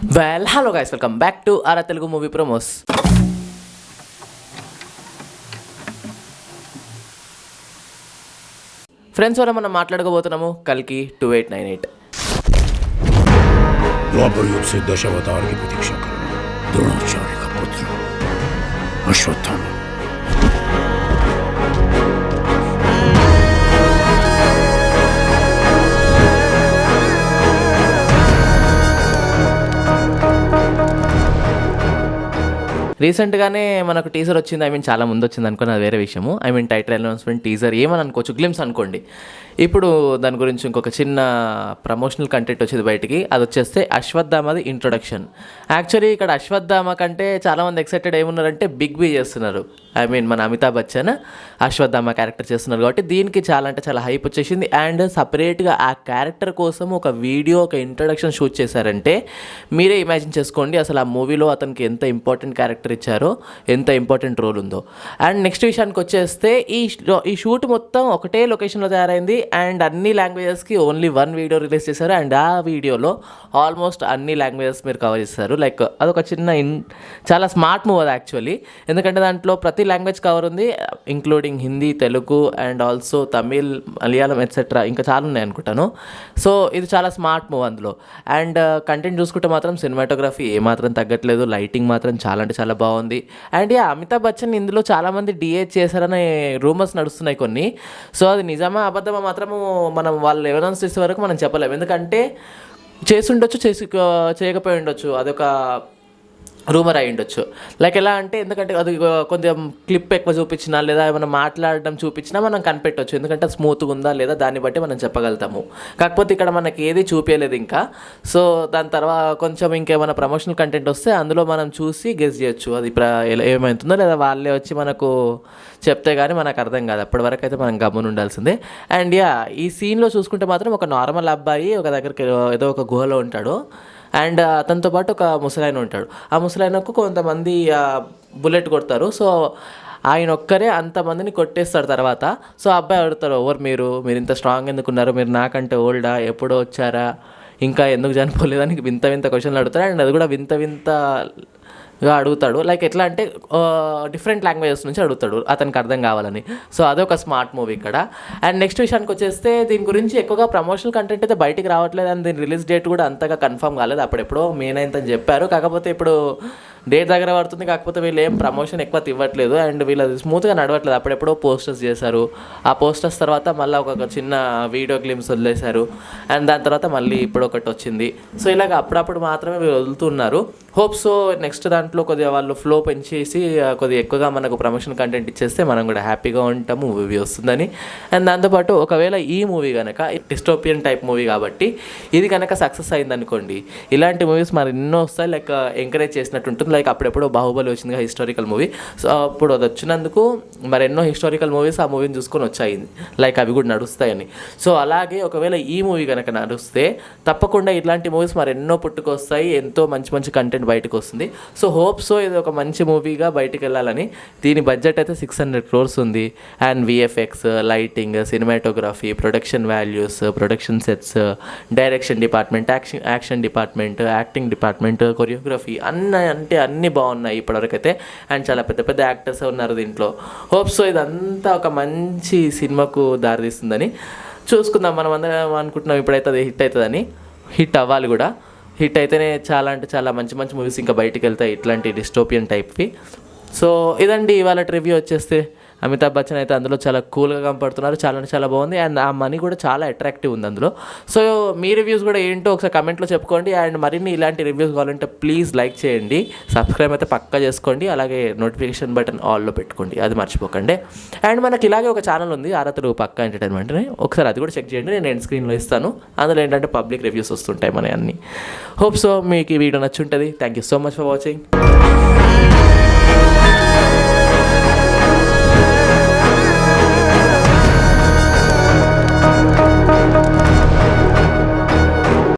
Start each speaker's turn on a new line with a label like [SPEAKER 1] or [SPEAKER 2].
[SPEAKER 1] Hello guys, welcome back to aura Telugu movie promos. Friends, వల్ల మనం మాట్లాడుకోబోతున్నాము కల్కి 2898.
[SPEAKER 2] द्वापर युग से दशावतार की प्रतीक्षा करना, द्रोणाचार्य का पुत्र अश्वत्थामा.
[SPEAKER 1] రీసెంట్గానే మనకు టీజర్ వచ్చింది. చాలా ముందు వచ్చింది అనుకుని, అది వేరే విషయము. టైటిల్ అనౌన్స్మెంట్, టీజర్ ఏమని అనుకోవచ్చు, గ్లిమ్స్ అనుకోండి. ఇప్పుడు దాని గురించి ఇంకొక చిన్న ప్రమోషనల్ కంటెంట్ వచ్చేది బయటికి. అది వచ్చేస్తే అశ్వత్థామది ఇంట్రొడక్షన్. యాక్చువల్లీ ఇక్కడ అశ్వత్థామ కంటే చాలామంది ఎక్సైటెడ్ ఏమున్నారంటే బిగ్ బి చేస్తున్నారు. మన అమితాబ్ బచ్చన్ అశ్వత్థామ క్యారెక్టర్ చేస్తున్నారు కాబట్టి దీనికి చాలా హైప్ వచ్చేసింది. అండ్ సపరేట్గా ఆ క్యారెక్టర్ కోసం ఒక వీడియో, ఒక ఇంట్రొడక్షన్ షూట్ చేశారంటే మీరే ఇమాజిన్ చేసుకోండి అసలు ఆ మూవీలో అతనికి ఎంత ఇంపార్టెంట్ క్యారెక్టర్ ఇచ్చారో, ఎంత ఇంపార్టెంట్ రోల్ ఉందో. అండ్ నెక్స్ట్ విషయానికి వచ్చేస్తే ఈ షూట్ మొత్తం ఒకటే లొకేషన్లో తయారైంది. అండ్ అన్ని లాంగ్వేజెస్కి ఓన్లీ 1 వీడియో రిలీజ్ చేశారు. అండ్ ఆ వీడియోలో ఆల్మోస్ట్ అన్ని లాంగ్వేజెస్ మీరు కవర్ చేస్తారు. లైక్ అదొక చాలా స్మార్ట్ మూవ్ అది యాక్చువల్లీ. ఎందుకంటే దాంట్లో ప్రతి లాంగ్వేజ్ కవర్ ఉంది, including Hindi, Telugu and also Tamil, Malayalam etcetera, ఇంకా చాలా ఉన్నాయి అనుకుంటాను. సో ఇది చాలా స్మార్ట్ మూవ్ అందులో. అండ్ కంటెంట్ చూసుకుంటే మాత్రం సినిమాటోగ్రఫీ ఏమాత్రం తగ్గట్లేదు, లైటింగ్ మాత్రం చాలా బాగుంది. అండ్ అమితాబ్ బచ్చన్ ఇందులో చాలామంది డిఏ చేశారనే రూమర్స్ నడుస్తున్నాయి కొన్ని. సో అది నిజమా అబద్ధమా మాత్రము మనం వాళ్ళు ఎవిడెన్స్ చేసే వరకు మనం చెప్పలేము. ఎందుకంటే చేసి ఉండొచ్చు, చేయకపోయి ఉండొచ్చు, అదొక రూమర్ అయి ఉండొచ్చు. లైక్ ఎలా అంటే, ఎందుకంటే అది కొంచెం క్లిప్ ఎక్కువ చూపించినా లేదా ఏమైనా మాట్లాడడం చూపించినా మనం కనిపెట్టవచ్చు. ఎందుకంటే స్మూత్గా ఉందా లేదా దాన్ని బట్టి మనం చెప్పగలుగుతాము. కాకపోతే ఇక్కడ మనకి ఏది చూపించలేదు ఇంకా. సో దాని తర్వాత కొంచెం ఇంకేమైనా ప్రమోషనల్ కంటెంట్ వస్తే అందులో మనం చూసి గెస్ చేయొచ్చు అది ఏమవుతుందో, లేదా వాళ్ళే వచ్చి మనకు చెప్తే కానీ మనకు అర్థం కాదు. అప్పటి వరకు అయితే మనం గమ్మున ఉండాల్సిందే. అండ్ ఈ సీన్లో చూసుకుంటే మాత్రం ఒక నార్మల్ అబ్బాయి ఒక దగ్గరికి ఏదో ఒక గుహలో ఉంటాడు. అండ్ అతనితో పాటు ఒక ముసలాయన ఉంటాడు. ఆ ముసలాయనకు కొంతమంది బుల్లెట్ కొడతారు. సో ఆయన ఒక్కరే అంతమందిని కొట్టేస్తాడు తర్వాత. సో అబ్బాయి అడుగుతారు, ఎవరు మీరు ఇంత స్ట్రాంగ్ ఎందుకున్నారు, మీరు నాకంటే ఓల్డా, ఎప్పుడో వచ్చారా, ఇంకా ఎందుకు చనిపోలేదని వింత క్వశ్చన్లు అడుగుతారు. అండ్ అది కూడా వింతగా అడుగుతాడు. లైక్ ఎట్లా అంటే డిఫరెంట్ లాంగ్వేజెస్ నుంచి అడుగుతాడు అతనికి అర్థం కావాలని. సో అదొక స్మార్ట్ మూవీ ఇక్కడ. అండ్ నెక్స్ట్ విషయానికి వచ్చేస్తే దీని గురించి ఎక్కువగా ప్రమోషనల్ కంటెంట్ అయితే బయటికి రావట్లేదు. అండ్ దీని రిలీజ్ డేట్ కూడా అంతగా కన్ఫర్మ్ కాలేదు. అప్పుడెప్పుడో మే 9th అని చెప్పారు. కాకపోతే ఇప్పుడు డేట్ దగ్గర పడుతుంది. కాకపోతే వీళ్ళు ఏం ప్రమోషన్ ఎక్కువ ఇవ్వట్లేదు. అండ్ వీళ్ళది స్మూత్గా నడవట్లేదు. అప్పుడెప్పుడో పోస్టర్స్ చేశారు. ఆ పోస్టర్స్ తర్వాత మళ్ళీ ఒక చిన్న వీడియో క్లిప్స్ వదిలేశారు. అండ్ దాని తర్వాత మళ్ళీ ఇప్పుడు ఒకటి వచ్చింది. సో ఇలాగ అప్పుడప్పుడు మాత్రమే వీళ్ళు వదులుతున్నారు. హోప్ సో నెక్స్ట్ దాంట్లో కొద్దిగా వాళ్ళు ఫ్లో పెంచేసి కొద్దిగా ఎక్కువగా మనకు ప్రమోషన్ కంటెంట్ ఇచ్చేస్తే మనం కూడా హ్యాపీగా ఉంటాము, మూవీ వస్తుందని. అండ్ దాంతోపాటు ఒకవేళ ఈ మూవీ కనుక డిస్టోపియన్ టైప్ మూవీ కాబట్టి ఇది కనుక సక్సెస్ అయిందనుకోండి, ఇలాంటి మూవీస్ మరి ఎన్నో వస్తాయి. లైక్ ఎంకరేజ్ చేసినట్టు ఉంటుంది. లైక్ అప్పుడెప్పుడో బాహుబలి వచ్చింది, హిస్టారికల్ మూవీ. సో అప్పుడు అది వచ్చినందుకు మరి ఎన్నో హిస్టారికల్ మూవీస్ ఆ మూవీని చూసుకొని వచ్చాయి. లైక్ అవి కూడా నడుస్తాయని. సో అలాగే ఒకవేళ ఈ మూవీ కనుక నడుస్తే తప్పకుండా ఇలాంటి మూవీస్ మరి ఎన్నో పుట్టుకొస్తాయి. ఎంతో మంచి కంటెంట్ బయటకు వస్తుంది. సో హోప్ సో ఇది ఒక మంచి మూవీగా బయటకు వెళ్ళాలని. దీని బడ్జెట్ అయితే 600 crores ఉంది. And VFX, lighting, cinematography, production values, production sets, direction department, action department, acting department, choreography అన్నీ బాగున్నాయి ఇప్పటివరకు అయితే. అండ్ చాలా పెద్ద యాక్టర్స్ ఉన్నారు దీంట్లో. హోప్ సో ఇదంతా ఒక మంచి సినిమాకు దారితీస్తుందని చూసుకుందాం. మనం అందరం అనుకుంటున్నాం ఇప్పుడైతే అది హిట్ అవుతుందని. హిట్ అవ్వాలి కూడా. హిట్ అయితేనే చాలా మంచి మూవీస్ ఇంకా బయటికి వెళ్తాయి, ఇట్లాంటి డిస్టోపియన్ టైప్వి. సో ఇదండి ఇవాళ రివ్యూ వచ్చేస్తే. అమితాబ్ బచ్చన్ అయితే అందులో చాలా కూల్గా కనపడుతున్నారు. చాలా బాగుంది. అండ్ ఆ మనీ కూడా చాలా అట్రాక్టివ్ ఉంది అందులో. సో మీ రివ్యూస్ కూడా ఏంటో ఒకసారి కమెంట్లో చెప్పుకోండి. అండ్ మరిన్ని ఇలాంటి రివ్యూస్ కావాలంటే ప్లీజ్ లైక్ చేయండి, సబ్స్క్రైబ్ అయితే పక్కా చేసుకోండి. అలాగే నోటిఫికేషన్ బటన్ ఆల్లో పెట్టుకోండి, అది మర్చిపోకండి. అండ్ మనకి ఇలాగే ఒక ఛానల్ ఉంది, ఆరా తెలుగు పక్కా ఎంటర్టైన్మెంట్ని. ఒకసారి అది కూడా చెక్ చేయండి, నేను ఎండ్ స్క్రీన్లో ఇస్తాను. అందులో ఏంటంటే పబ్లిక్ రివ్యూస్ వస్తుంటాయి మన అన్ని. హోప్ సో మీకు ఈ వీడియో నచ్చుంటుంది. Thank you so much for watching.